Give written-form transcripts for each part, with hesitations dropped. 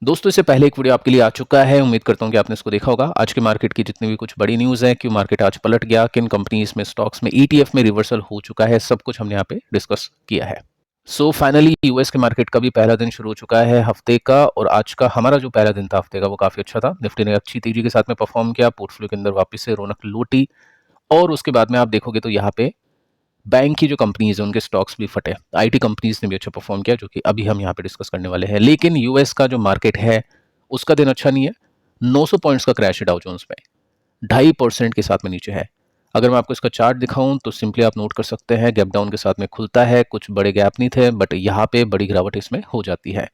दोस्तों इससे पहले एक वीडियो आपके लिए आ चुका है। उम्मीद करता हूं कि आपने इसको देखा होगा। आज के मार्केट की जितनी भी कुछ बड़ी न्यूज़ है, क्यों मार्केट आज पलट गया, किन कंपनीज में, स्टॉक्स में, ईटीएफ में रिवर्सल हो चुका है, सब कुछ हमने यहाँ पे डिस्कस किया है। सो फाइनली यूएस के मार्केट का भी पहला दिन शुरू हो चुका है हफ्ते का, और आज का हमारा जो पहला दिन था हफ्ते का वो काफ़ी अच्छा था। निफ्टी ने अच्छी तेजी के साथ में परफॉर्म किया, पोर्टफोलियो के अंदर वापस से रौनक लौटी, और उसके बाद में आप देखोगे तो यहाँ पे बैंक की जो कंपनीज है उनके स्टॉक्स भी फटे। आईटी कंपनीज ने भी अच्छा परफॉर्म किया, जो कि अभी हम यहाँ पे डिस्कस करने वाले हैं। लेकिन यूएस का जो मार्केट है उसका दिन अच्छा नहीं है। 900 पॉइंट्स का क्रैश है डाउ जोन्स में, 2.5% के साथ में नीचे है। अगर मैं आपको इसका चार्ट दिखाऊं तो सिंपली आप नोट कर सकते हैं, गैप डाउन के साथ में खुलता है, कुछ बड़े गैप नहीं थे, बट यहाँ पे बड़ी गिरावट इसमें हो जाती है।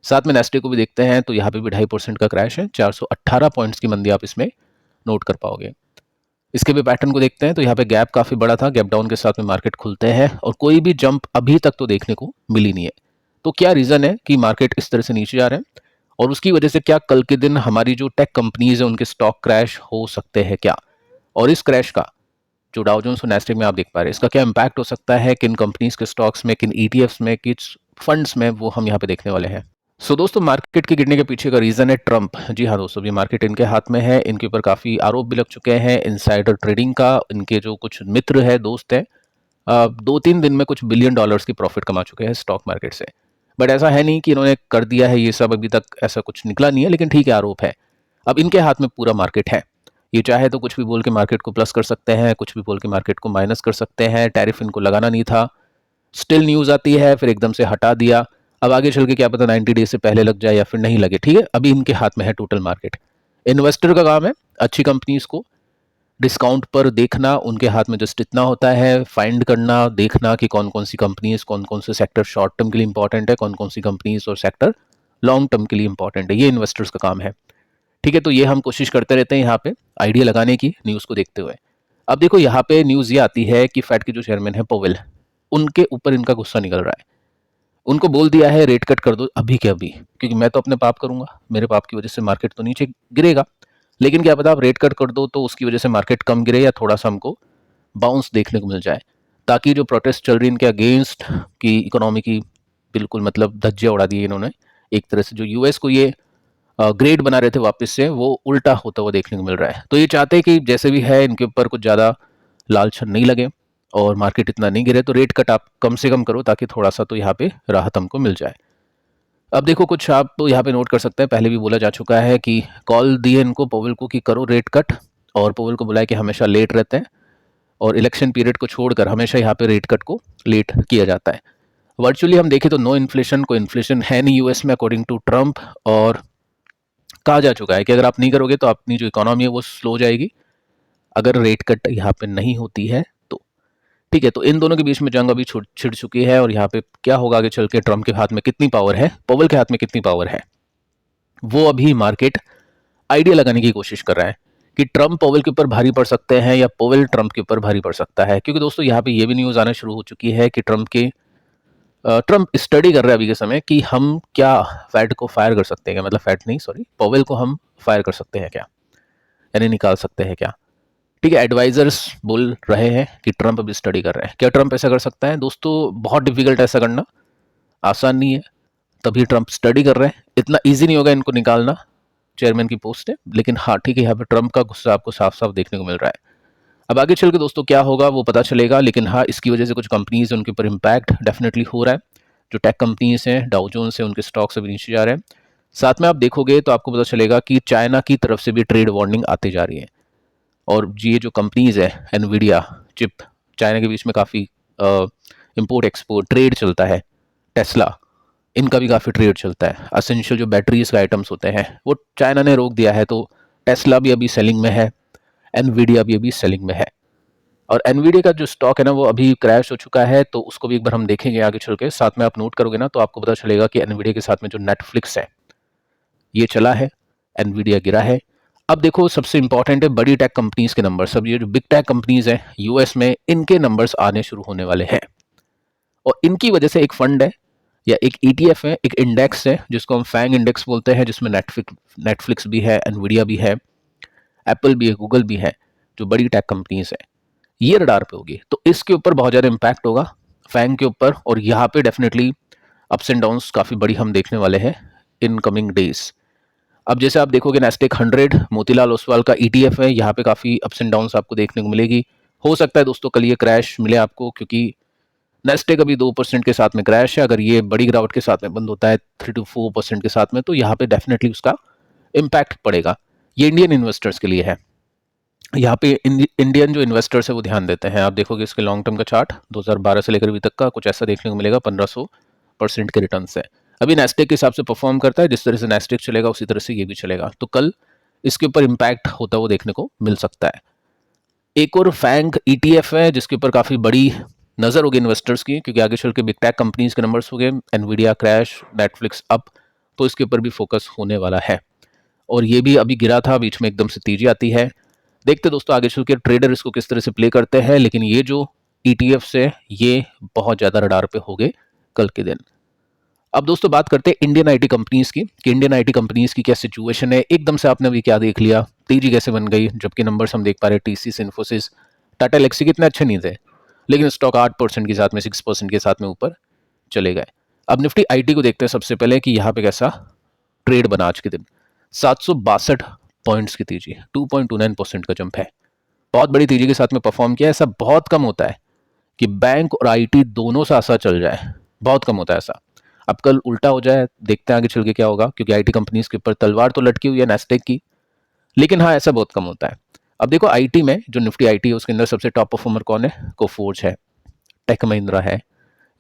साथ में नेस्टे को भी देखते हैं तो यहाँ पे भी 2.5% का क्रैश है, 418 पॉइंट्स की मंदी आप इसमें नोट कर पाओगे। इसके भी पैटर्न को देखते हैं तो यहाँ पे गैप काफ़ी बड़ा था, गैप डाउन के साथ में मार्केट खुलते हैं और कोई भी जंप अभी तक तो देखने को मिली नहीं है। तो क्या रीज़न है कि मार्केट इस तरह से नीचे जा रहे हैं, और उसकी वजह से क्या कल के दिन हमारी जो टेक कंपनीज है उनके स्टॉक क्रैश हो सकते हैं क्या, और इस क्रैश का जो डाउ जोन्स और नैस्डैक में आप देख पा रहे हैं इसका क्या इम्पैक्ट हो सकता है, किन कंपनीज के स्टॉक्स में, किन ईटीएफ्स में, किस फंड्स में, वो हम यहाँ पे देखने वाले हैं। सो दोस्तों, मार्केट के गिरने के पीछे का रीजन है ट्रंप। जी हाँ दोस्तों, ये मार्केट इनके हाथ में है, इनके ऊपर काफी आरोप भी लग चुके हैं इनसाइडर ट्रेडिंग का। इनके जो कुछ मित्र है, दोस्त है, 2-3 दिन में कुछ बिलियन डॉलर्स की प्रॉफिट कमा चुके हैं स्टॉक मार्केट से। बट ऐसा है नहीं कि इन्होंने कर दिया है ये सब, अभी तक ऐसा कुछ निकला नहीं है, लेकिन ठीक है, आरोप है। अब इनके हाथ में पूरा मार्केट है, ये चाहे तो कुछ भी बोल के मार्केट को प्लस कर सकते हैं, कुछ भी बोल के मार्केट को माइनस कर सकते हैं। टैरिफ इनको लगाना नहीं था, स्टिल न्यूज़ आती है, फिर एकदम से हटा दिया। अब आगे चल के क्या पता 90 डेज से पहले लग जाए या फिर नहीं लगे। ठीक है, अभी इनके हाथ में है टोटल मार्केट। इन्वेस्टर का काम है अच्छी कंपनीज को डिस्काउंट पर देखना, उनके हाथ में जस्ट इतना होता है, फाइंड करना, देखना कि कौन कौन सी कंपनीज, कौन कौन से सेक्टर शॉर्ट टर्म के लिए इंपॉर्टेंट है, कौन कौन सी कंपनीज और सेक्टर लॉन्ग टर्म के लिए इंपॉर्टेंट है। ये इन्वेस्टर्स का काम है। ठीक है, तो ये हम कोशिश करते रहते हैं यहाँ पे आइडिया लगाने की न्यूज़ को देखते हुए। अब देखो यहाँ पे न्यूज़ ये आती है कि फेड के जो चेयरमैन है पोवेल, उनके ऊपर इनका गुस्सा निकल रहा है। उनको बोल दिया है रेट कट कर दो अभी के अभी, क्योंकि मैं तो अपने पाप करूंगा, मेरे पाप की वजह से मार्केट तो नीचे गिरेगा, लेकिन क्या पता आप रेट कट कर दो तो उसकी वजह से मार्केट कम गिरे या थोड़ा सा हमको बाउंस देखने को मिल जाए, ताकि जो प्रोटेस्ट चल रही है इनके अगेंस्ट की इकोनॉमी की, बिल्कुल मतलब धज्जियां उड़ा दी इन्होंने। एक तरह से जो यूएस को ये ग्रेड बना रहे थे वापस से, वो उल्टा होता हुआ देखने को मिल रहा है। तो ये चाहते हैं कि जैसे भी है इनके ऊपर कुछ ज़्यादा लाल छन नहीं लगे और मार्केट इतना नहीं गिरे, तो रेट कट आप कम से कम करो, ताकि थोड़ा सा तो यहाँ पे राहत हमको मिल जाए। अब देखो कुछ आप तो यहाँ पे नोट कर सकते हैं, पहले भी बोला जा चुका है कि कॉल दिए इनको पोवेल को कि करो रेट कट, और पोवेल को बुलाया कि हमेशा लेट रहते हैं, और इलेक्शन पीरियड को छोड़कर हमेशा यहाँ पे रेट कट को लेट किया जाता है। वर्चुअली हम देखें तो नो इन्फ्लेशन, कोई इन्फ्लेशन है नहीं यूएस में अकॉर्डिंग टू ट्रंप, और कहा जा चुका है कि अगर आप नहीं करोगे तो अपनी जो इकोनॉमी है वो स्लो जाएगी, अगर रेट कट यहाँ पे नहीं होती है तो। ठीक है, तो इन दोनों के बीच में जंग अभी छिड़ चुकी है, और यहाँ पे क्या होगा आगे चल के, ट्रंप के हाथ में कितनी पावर है, पोवेल के हाथ में कितनी पावर है, वो अभी मार्केट आइडिया लगाने की कोशिश कर रहा है कि ट्रंप पोवेल के ऊपर भारी पड़ सकते हैं या पोवेल ट्रंप के ऊपर भारी पड़ सकता है। क्योंकि दोस्तों यहाँ पे ये भी न्यूज़ आना शुरू हो चुकी है कि ट्रंप स्टडी कर रहा है अभी के समय कि हम क्या फेड को फायर कर सकते हैं क्या, मतलब फेड नहीं, सॉरी, पोवेल को हम फायर कर सकते हैं क्या, यानी निकाल सकते हैं क्या। ठीक है, एडवाइजर्स बोल रहे हैं कि ट्रंप अभी स्टडी कर रहे हैं। क्या ट्रंप ऐसा कर सकता है? दोस्तों बहुत डिफिकल्ट है ऐसा करना, आसान नहीं है, तभी ट्रंप स्टडी कर रहे हैं। इतना इजी नहीं होगा इनको निकालना, चेयरमैन की पोस्ट है, लेकिन हाँ ठीक है, यहाँ पे ट्रंप का गुस्सा आपको साफ साफ देखने को मिल रहा है। अब आगे चल के दोस्तों क्या होगा वो पता चलेगा, लेकिन हाँ इसकी वजह से कुछ कंपनीज उनके ऊपर इम्पैक्ट डेफिनेटली हो रहा है। जो टेक कंपनीज हैं, डाउ जोन्स हैं, उनके स्टॉक्स अभी नीचे जा रहे हैं। साथ में आप देखोगे तो आपको पता चलेगा कि चाइना की तरफ से भी ट्रेड वार्निंग आती जा रही है, और ये जो कंपनीज है, एनवीडिया चिप, चाइना के बीच में काफ़ी इंपोर्ट एक्सपोर्ट ट्रेड चलता है, टेस्ला, इनका भी काफ़ी ट्रेड चलता है। असेंशियल जो बैटरीज के आइटम्स होते हैं वो चाइना ने रोक दिया है, तो टेस्ला भी अभी सेलिंग में है, एनवीडिया भी अभी सेलिंग में है। और एनवीडिया का जो स्टॉक है ना वो अभी क्रैश हो चुका है, तो उसको भी एक बार हम देखेंगे आगे चल के। साथ में आप नोट करोगे ना तो आपको पता चलेगा कि एनवीडिया के साथ में जो नेटफ्लिक्स है ये चला है, एनवीडिया गिरा है। अब देखो सबसे इंपॉर्टेंट है बड़ी टेक कंपनीज के नंबर, सब ये जो बिग टेक कंपनीज हैं यूएस में, इनके नंबर्स आने शुरू होने वाले हैं, और इनकी वजह से एक फंड है या एक ईटीएफ है, एक इंडेक्स है जिसको हम फैंग इंडेक्स बोलते हैं, जिसमें नेटफ्लिक्स भी है, एनवीडिया भी है, एप्पल भी है, गूगल भी है, जो बड़ी टेक कंपनीज है, ये रडार पे होगी। तो इसके ऊपर बहुत ज़्यादा इम्पैक्ट होगा फैंग के ऊपर, और यहाँ पे डेफिनेटली अप्स एंड डाउन्स काफ़ी बड़ी हम देखने वाले हैं इन कमिंग डेज। अब जैसे आप देखोगे नेस्टेक 100 मोतीलाल ओसवाल का ETF है, यहाँ पे काफ़ी अप्स एंड डाउन्स आपको देखने को मिलेगी। हो सकता है दोस्तों कल ये क्रैश मिले आपको, क्योंकि नेस्टेक अभी 2% के साथ में क्रैश है। अगर ये बड़ी गिरावट के साथ में बंद होता है 3 to 4% के साथ में, तो यहाँ पे डेफिनेटली उसका इम्पैक्ट पड़ेगा। ये इंडियन इन्वेस्टर्स के लिए है। यहाँ पे इंडियन जो इन्वेस्टर्स है वो ध्यान देते हैं। आप देखोगे इसके लॉन्ग टर्म का चार्ट 2012 से लेकर अभी तक का कुछ ऐसा देखने को मिलेगा, 1500% के रिटर्न है। अभी नेस्टेक के हिसाब से परफॉर्म करता है, जिस तरह से नेस्टेक चलेगा उसी तरह से ये भी चलेगा, तो कल इसके ऊपर इम्पैक्ट होता हुआ देखने को मिल सकता है। एक और फैंग ETF है जिसके ऊपर काफ़ी बड़ी नज़र होगी इन्वेस्टर्स की, क्योंकि आगे चल के बिग टेक कंपनीज के नंबर्स हो गए, एनवीडिया क्रैश, नेटफ्लिक्स अप, तो इसके ऊपर भी फोकस होने वाला है। और ये भी अभी गिरा था, बीच में एकदम से तेजी आती है। देखते दोस्तों आगे चल के ट्रेडर इसको किस तरह से प्ले करते हैं, लेकिन ये जो ETF है ये बहुत ज़्यादा रडार पे हो गए कल के दिन। अब दोस्तों बात करते हैं इंडियन IT कंपनीज की, कि इंडियन IT कंपनीज की क्या सिचुएशन है। एकदम से आपने अभी क्या देख लिया, तेजी कैसे बन गई, जबकि नंबर्स हम देख पा रहे हैं TCS, इन्फोसिस, टाटा एलेक्सी कितने अच्छे नहीं थे, लेकिन स्टॉक 8% के साथ में, 6% के साथ में ऊपर चले गए। अब निफ्टी IT को देखते हैं सबसे पहले कि यहाँ पे कैसा ट्रेड बना आज के दिन। 762 पॉइंट्स की तेजी, 2.29% का जंप है, बहुत बड़ी तेजी के साथ में परफॉर्म किया। ऐसा बहुत कम होता है कि बैंक और IT दोनों साथ साथ चल जाए, बहुत कम होता है ऐसा। अब कल उल्टा हो जाए, देखते हैं आगे चल के क्या होगा, क्योंकि IT कंपनीज के ऊपर तलवार तो लटकी हुई है नेस्टेक की, लेकिन हाँ ऐसा बहुत कम होता है। अब देखो IT में जो निफ्टी IT है उसके अंदर सबसे टॉप परफॉर्मर कौन है, कोफोर्ज है, टेक महिंद्रा है,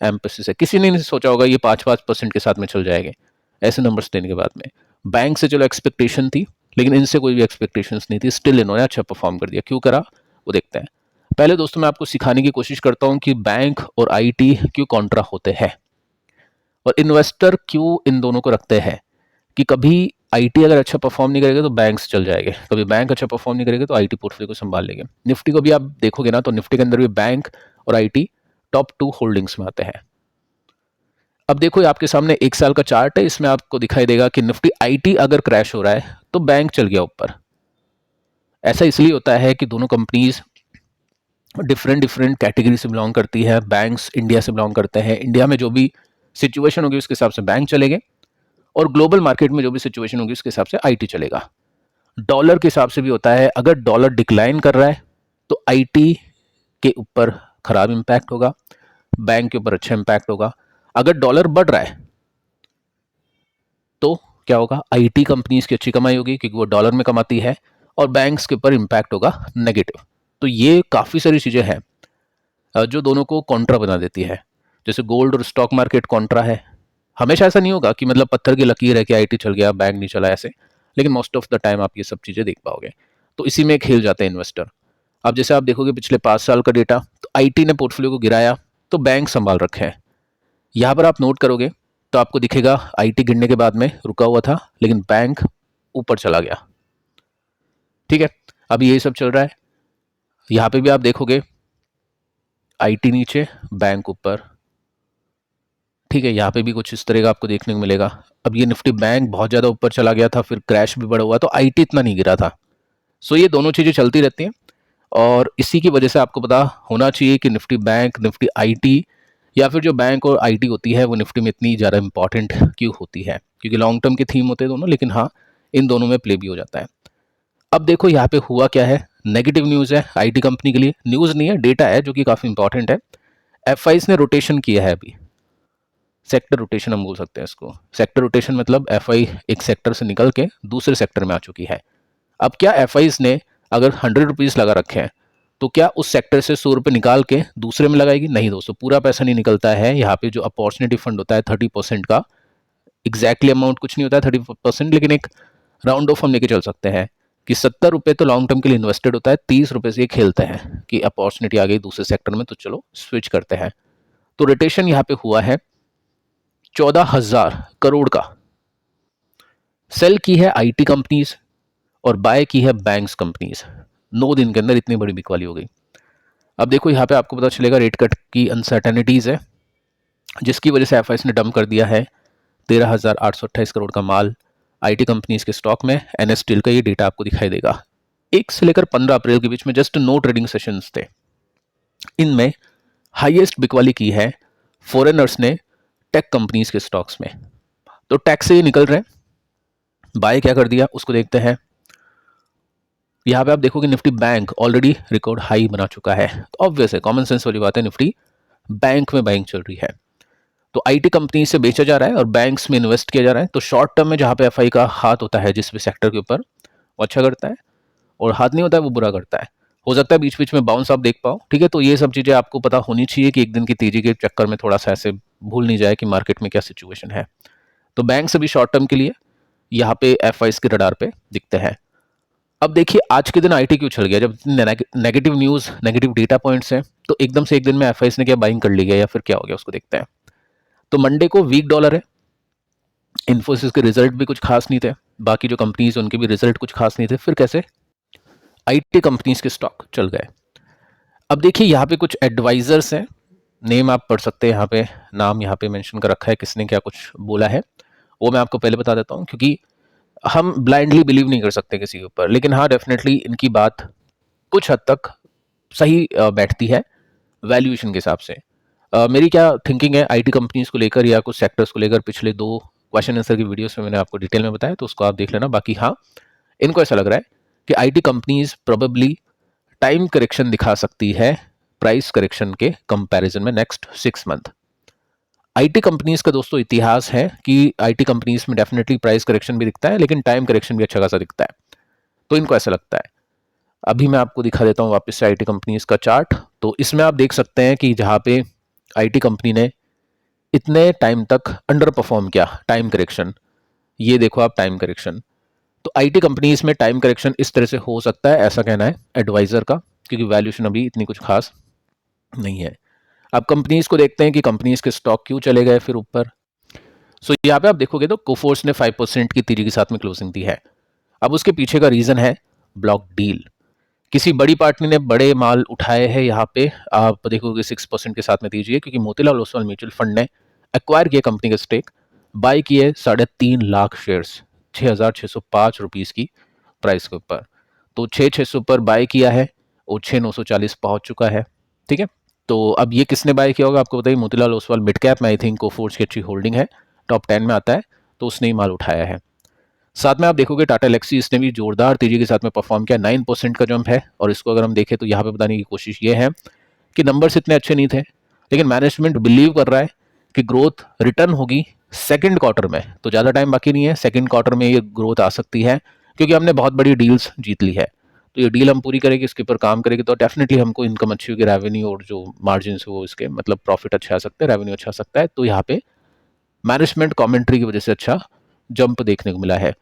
एम्फेसिस है। किसी ने नहीं सोचा होगा ये 5% के साथ में चल जाएंगे ऐसे नंबर्स देने के बाद में। बैंक से चलो एक्सपेक्टेशन थी, लेकिन इनसे कोई भी एक्सपेक्टेशंस नहीं थी, स्टिल इन्होंने अच्छा परफॉर्म कर दिया। क्यों करा वो देखते हैं। पहले दोस्तों मैं आपको सिखाने की कोशिश करता हूं कि बैंक और IT क्यों कॉन्ट्रा होते हैं, और इन्वेस्टर क्यों इन दोनों को रखते हैं। कि कभी IT अगर अच्छा परफॉर्म नहीं करेगा तो बैंक्स चल जाएंगे, कभी बैंक अच्छा परफॉर्म नहीं करेगा तो IT पोर्टफोलियो को संभाल लेंगे। निफ्टी को भी आप देखोगे ना, तो निफ्टी के अंदर भी बैंक और IT टॉप 2 होल्डिंग्स में आते हैं। अब देखो ये आपके सामने 1 साल का चार्ट है, इसमें आपको दिखाई देगा कि निफ्टी IT अगर क्रैश हो रहा है तो बैंक चल गया ऊपर। ऐसा इसलिए होता है कि दोनों कंपनीज डिफरेंट डिफरेंट कैटेगरी से बिलोंग करती है। बैंक्स इंडिया से बिलोंग करते हैं, इंडिया में जो भी सिचुएशन होगी उसके हिसाब से बैंक चलेंगे, और ग्लोबल मार्केट में जो भी सिचुएशन होगी उसके हिसाब से IT चलेगा। डॉलर के हिसाब से भी होता है, अगर डॉलर डिक्लाइन कर रहा है तो IT के ऊपर खराब इंपैक्ट होगा, बैंक के ऊपर अच्छा इंपैक्ट होगा। अगर डॉलर बढ़ रहा है तो क्या होगा, IT कंपनीज की अच्छी कमाई होगी क्योंकि वो डॉलर में कमाती है, और बैंक्स के ऊपर इंपैक्ट होगा नेगेटिव। तो ये काफ़ी सारी चीज़ें हैं जो दोनों को कॉन्ट्रा बना देती है। जैसे गोल्ड और स्टॉक मार्केट कॉन्ट्रा है। हमेशा ऐसा नहीं होगा कि मतलब पत्थर की लकीर है कि IT चल गया बैंक नहीं चला ऐसे, लेकिन मोस्ट ऑफ द टाइम आप ये सब चीज़ें देख पाओगे। तो इसी में खेल जाते हैं इन्वेस्टर। अब जैसे आप देखोगे पिछले 5 साल का डेटा, तो IT ने पोर्टफोलियो को गिराया तो बैंक संभाल रखे हैं। यहाँ पर आप नोट करोगे तो आपको दिखेगा IT गिरने के बाद में रुका हुआ था, लेकिन बैंक ऊपर चला गया। ठीक है, अभी यही सब चल रहा है। यहाँ पे भी आप देखोगे IT नीचे बैंक ऊपर। ठीक है, यहाँ पे भी कुछ इस तरह का आपको देखने को मिलेगा। अब ये निफ्टी बैंक बहुत ज़्यादा ऊपर चला गया था, फिर क्रैश भी बड़ा हुआ, तो IT इतना नहीं गिरा था। सो ये दोनों चीज़ें चलती रहती हैं, और इसी की वजह से आपको पता होना चाहिए कि निफ्टी बैंक, निफ्टी IT, या फिर जो बैंक और IT होती है वो निफ्टी में इतनी ज़्यादा इंपॉर्टेंट क्यों होती है, क्योंकि लॉन्ग टर्म के थीम होते हैं दोनों, लेकिन हाँ इन दोनों में प्ले भी हो जाता है। अब देखो यहाँ पे हुआ क्या है, नेगेटिव न्यूज़ है IT कंपनी के लिए, न्यूज़ नहीं है डेटा है जो कि काफ़ी इंपॉर्टेंट है। FIs ने रोटेशन किया है अभी, सेक्टर रोटेशन हम बोल सकते हैं इसको। सेक्टर रोटेशन मतलब FI एक सेक्टर से निकल के दूसरे सेक्टर में आ चुकी है। अब क्या FIs ने अगर 100 रुपीज़ लगा रखे हैं तो क्या उस सेक्टर से 100 रुपये निकाल के दूसरे में लगाएगी? नहीं दोस्तों, पूरा पैसा नहीं निकलता है। यहाँ पे जो अपॉर्चुनिटी फंड होता है 30% का, एग्जैक्टली अमाउंट कुछ नहीं होता है 30%, लेकिन एक राउंड ऑफ हम लेके चल सकते हैं कि 70 रुपये तो लॉन्ग टर्म के लिए इन्वेस्टेड होता है, 30 रुपये से ये खेलते हैं कि अपॉर्चुनिटी आ गई दूसरे सेक्टर में तो चलो स्विच करते हैं। तो रोटेशन यहाँ पे हुआ है 14,000 करोड़ का। सेल की है IT कंपनीज और बाय की है बैंक्स कंपनीज। 9 दिन के अंदर इतनी बड़ी बिकवाली हो गई। अब देखो यहाँ पे आपको पता चलेगा रेट कट की अनसर्टेनिटीज है, जिसकी वजह से FIs ने डंप कर दिया है 13,828 करोड़ का माल IT कंपनीज के स्टॉक में। NS स्टील का ये डेटा आपको दिखाई देगा। 1 से लेकर 15 अप्रैल के बीच में जस्ट 9 ट्रेडिंग सेशंस थे, इनमें हाईएस्ट बिकवाली की है फॉरेनर्स ने टेक कंपनीज के स्टॉक्स में। तो टैक्स से ये निकल रहे हैं। बाय क्या कर दिया उसको देखते हैं। यहाँ पे आप देखोगे Nifty bank already record high बना चुका है, तो ऑब्वियस है, कॉमन सेंस वाली बात है, निफ्टी बैंक में बाइंग चल रही है। तो आईटी कंपनी से बेचा जा रहा है और बैंक्स में इन्वेस्ट किया जा रहा है। तो शॉर्ट टर्म में जहाँ पे एफआई का हाथ होता है जिस भी सेक्टर के ऊपर, वो अच्छा करता है, और हाथ नहीं होता है वो बुरा करता है। हो सकता है बीच बीच में बाउंस आप देख पाओ, ठीक है। तो ये सब चीज़ें आपको पता होनी चाहिए कि एक दिन की तेजी के चक्कर में थोड़ा सा ऐसे भूल नहीं जाए कि मार्केट में क्या सिचुएशन है। तो बैंक से भी शॉर्ट टर्म के लिए यहाँ पे एफआईस के रडार पे दिखते हैं। अब देखिए आज के दिन आईटी क्यों चल गया, जब negative news, negative data points हैं, तो एकदम से एक दिन में एफआईस ने क्या बाइंग कर ली गया या फिर क्या हो गया उसको देखते हैं। तो मंडे को वीक डॉलर है, इन्फोसिस के रिजल्ट भी कुछ खास नहीं थे, बाकी जो कंपनीज उनके भी रिजल्ट कुछ खास नहीं थे, फिर कैसे आईटी कंपनीज के स्टॉक चल गए। अब देखिए यहाँ पे कुछ एडवाइजर्स हैं, नेम आप पढ़ सकते हैं, यहाँ पे नाम यहाँ पे मेंशन कर रखा है, किसने क्या कुछ बोला है वो मैं आपको पहले बता देता हूँ, क्योंकि हम ब्लाइंडली बिलीव नहीं कर सकते किसी के ऊपर, लेकिन हाँ डेफिनेटली इनकी बात कुछ हद तक सही बैठती है वैल्यूएशन के हिसाब से। मेरी क्या थिंकिंग है आईटी कंपनीज को लेकर या कुछ सेक्टर्स को लेकर, पिछले 2 क्वेश्चन आंसर की वीडियोस में मैंने आपको डिटेल में बताया, तो उसको आप देख लेना। बाकी हाँ, इनको ऐसा लग रहा है कि IT companies probably time correction दिखा सकती है प्राइस करेक्शन के कंपैरिजन में नेक्स्ट 6 मंथ। आईटी कंपनीज का दोस्तों इतिहास है कि आईटी कंपनीज में डेफिनेटली प्राइस करेक्शन भी दिखता है, लेकिन टाइम करेक्शन भी अच्छा खासा दिखता है। तो इनको ऐसा लगता है। अभी मैं आपको दिखा देता हूँ वापस से आईटी कंपनीज का चार्ट। तो इसमें आप देख सकते हैं कि जहाँ पे आईटी कंपनी ने इतने टाइम तक अंडर परफॉर्म किया टाइम करेक्शन, ये देखो आप टाइम करेक्शन। तो आईटी कंपनीज में टाइम करेक्शन इस तरह से हो सकता है, ऐसा कहना है एडवाइजर का, क्योंकि वैल्यूएशन अभी इतनी कुछ खास नहीं है। अब कंपनीज को देखते हैं कि कंपनीज के स्टॉक क्यों चले गए फिर ऊपर। सो यहाँ पे आप देखोगे तो कोफोर्स ने 5% की तेजी के साथ में क्लोजिंग दी है। अब उसके पीछे का रीजन है ब्लॉक डील। किसी बड़ी पार्टी ने बड़े माल उठाए हैं, यहाँ पे आप देखोगे 6% के साथ में तेजी है, क्योंकि मोतीलाल ओसवाल म्यूचुअल फंड ने एक्वायर किया कंपनी का स्टेक, बाय किए 3.5 लाख शेयर्स 6,605 रुपीज़ की प्राइस के ऊपर। तो 6,600 पर बाय किया है और 6,940 पहुंच चुका है, ठीक है। तो अब ये किसने बाय किया होगा आपको बताइए, मोतीलाल ओसवाल मिड कैप में आई थिंक कोफोर्स की अच्छी होल्डिंग है, टॉप 10 में आता है, तो उसने ही माल उठाया है। साथ में आप देखोगे टाटा एलेक्सी, इसने भी जोरदार तेजी के साथ में परफॉर्म किया, 9% का जंप है। और इसको अगर हम देखें तो यहाँ पे बताने की कोशिश ये है कि नंबर्स इतने अच्छे नहीं थे, लेकिन मैनेजमेंट बिलीव कर रहा है कि ग्रोथ रिटर्न होगी सेकंड क्वार्टर में। तो ज़्यादा टाइम बाकी नहीं है, सेकंड क्वार्टर में ये ग्रोथ आ सकती है, क्योंकि हमने बहुत बड़ी डील्स जीत ली है। तो ये डील हम पूरी करेंगे, इसके ऊपर काम करेंगे, तो डेफिनेटली हमको इनकम अच्छी होगी, रेवेन्यू और जो मार्जिन है वो इसके मतलब प्रॉफिट अच्छा आ सकता है, रेवेन्यू अच्छा आ सकता है। तो यहाँ पे मैनेजमेंट कमेंट्री की वजह से अच्छा जंप देखने को मिला है।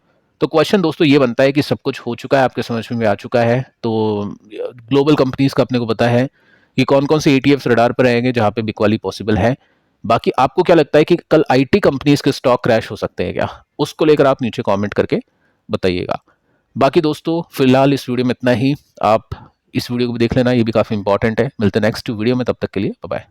तो क्वेश्चन दोस्तों ये बनता है कि सब कुछ हो चुका है, आपके समझ में आ चुका है, तो ग्लोबल कंपनीज का अपने को पता है कि कौन कौन से एटीएफ्स रडार पर रहेंगे जहां पे बिकवाली पॉसिबल है। बाकी आपको क्या लगता है कि कल आईटी कंपनीज के स्टॉक क्रैश हो सकते हैं क्या, उसको लेकर आप नीचे कमेंट करके बताइएगा। बाकी दोस्तों फिलहाल इस वीडियो में इतना ही, आप इस वीडियो को भी देख लेना, ये भी काफी इंपॉर्टेंट है। मिलते हैं नेक्स्ट वीडियो में, तब तक के लिए बाय बाय।